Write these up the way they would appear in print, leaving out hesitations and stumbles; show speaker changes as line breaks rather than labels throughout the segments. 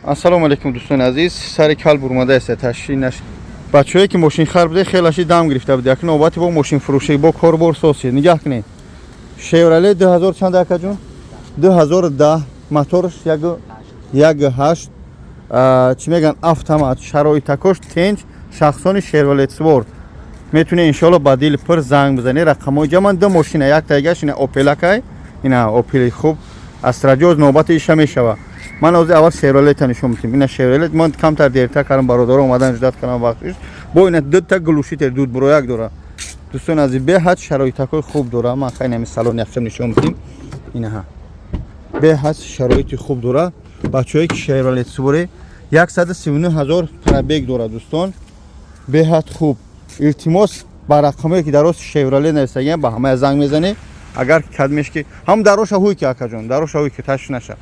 Ассалому алейкум дӯстони азиз. Сари кал бурмада аст ташинаш. Бачаҳое ки мошин хар буда хелаши дам гирифта буд. Якин навбати бо мошин фурӯшӣ бо корбор соси. Нигоҳ кунед. Chevrolet 2000 чанд акаҷон? 2010 моторш 1.8 чӣ меган автомат шароитакош тинч шахсони Chevrolet Sport. Метуне иншоалло ба дил пир занг бизане. Рақамҳои ҷамъан ду мошина як тайгаш ина Opel акай. Ина Opel хуб астраҷоз навбати иша мешава. Ман ҳозир аввал Chevrolet нишон медиҳам. Ина Chevrolet ман камтар дертар кардам бародаро омадан ҷудат кардам вақтиш. Бо ина дута глушитер дуд бурояк дора. Дӯстони азиз беҳад шароитакои хуб дора. Ман хайни ҳамин салон яхшам нишон медиҳам. Инаҳа. Беҳад шароити хуб дора. Бачаҳое ки Chevrolet Sport 139000 пробег дора дӯстон. Беҳад хуб. Илтимос ба рақамое ки дароз Chevrolet нависаган ба ҳамаи занг мезанед. Агар кадмеш ки ҳам дароша ҳуй ки акаҷон, дароша ҳуй ки таш наша.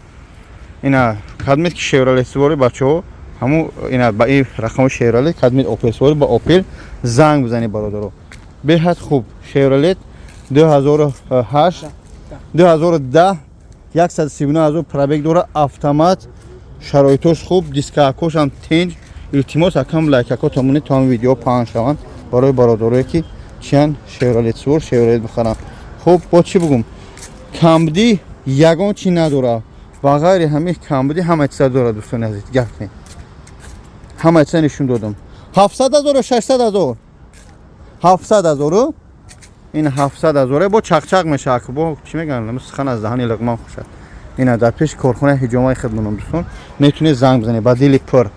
Ина кадмет ки Chevrolet Sport бачаҳо ҳаму ина ба ин рақамои Chevrolet кадмет Opel Sport ба Opel занг бизанед бародаро. Беҳад хуб. Chevrolet 2008 2010 139000 пробег дора. Автомат шароитош хуб, дискакош ҳам тинҷ. Илтимос акам лайкако тамонед то ҳам видео паҳн шаванд барои бародарое ки чиян Chevrolet Sport Chevrolet бихаранд. Хуб, бо чӣ бигум? Камбудӣ ягон чӣ надора. Ба ғайри ҳамин камбудӣ ҳама чиза дора дӯстони азиз. Гап кунед. Ҳама чиза нишон додам. 700,000 600,000. 700,000. Ин 700,000 бо чақчақ мешавад. Бо чӣ мегӯям? Сухан аз даҳани лағман хушад. Ина дар пеши корхонаи ҳиҷомаи хидматон дӯстон метунед занг бизанед ба дили пир.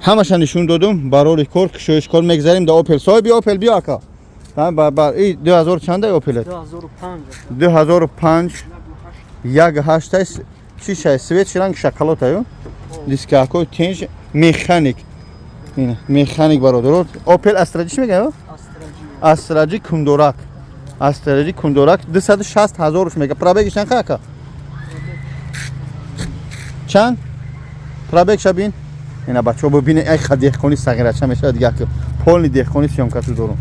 Ҳамаша нишон додам барори кор кушоишкор мегзарем да Opel. Соҳиби Opel биё ака. Ба 2000 чанда Opel? 2005 1.8 чӣ шай свет ранг шоколад аю? Дискакой тинҷ механик. Ина механик бародаро. Opel Astra чӣ мегӯям? Astra Кундорак. Astra Кундорак 260,000 мега. Пробеги чанд ака? Чанд? Пробег шабин? Ина бачаҳо бибинед ай ха деҳқони сағирача мешавад дигар ки полни деҳқони сёмкату дорум.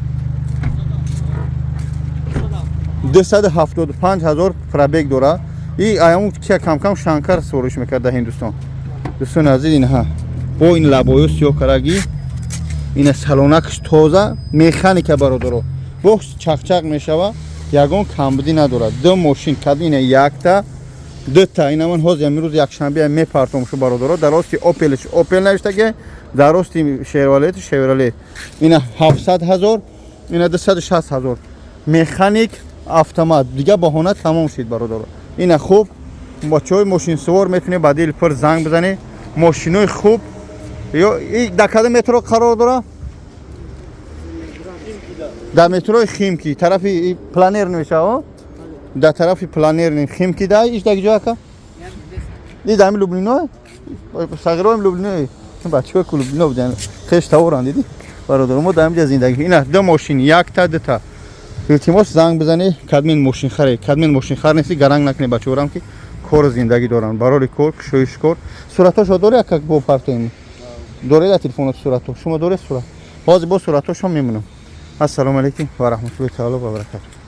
275,000 пробег дора. И аяму ки кам-кам шанкар сориш мекарда Ҳиндустон. Дӯстони азиз инаҳа. Бо ин лабои сиёҳкараги ина салонакш тоза механика бародаро. Бо чақчақ мешава. Ягон камбудӣ надорад. Ду мошин кад ина якта дута. Ина ман ҳозир амирӯз якшанбе мепартом шу бародаро. Дар рости Opel навиштаги, дар рости Chevrolet. Ина 700,000, ина 260,000. Механик автомат. Дига баҳона тамом шид бародаро. Ина хуб. Бачаҳои мошинсувор метунед ба дил пир занг бизанед. Мошинои хуб. Ё дар кадом метро қарор дора? Дар метрои Химки, тарафи планер мешава? Дар тарафи планер Химки да иш дар ҷо ака? Дида ами Люблино? Сағироим Люблино. Бачаҳои ку Люблино буданд. Хеш таворанд диди. Бародаро мо дар ин ҷо зиндагӣ. Ина ду мошин, якта дута. Илтимос занг бизанед, кадмен мошин харе. Кадмен мошин хар неси, гаранг накунед бачаҳорам ки кор зиндагӣ доранд. Барори кор, кушоишкор. Суратошо доред ака бо партоим? Доред дар телефонот сурато? Шумо доред сурат? Ҳозир бо суратошо мемунам. Ассалому алейкум ва раҳматуллоҳи таъоло ва баракатуҳ.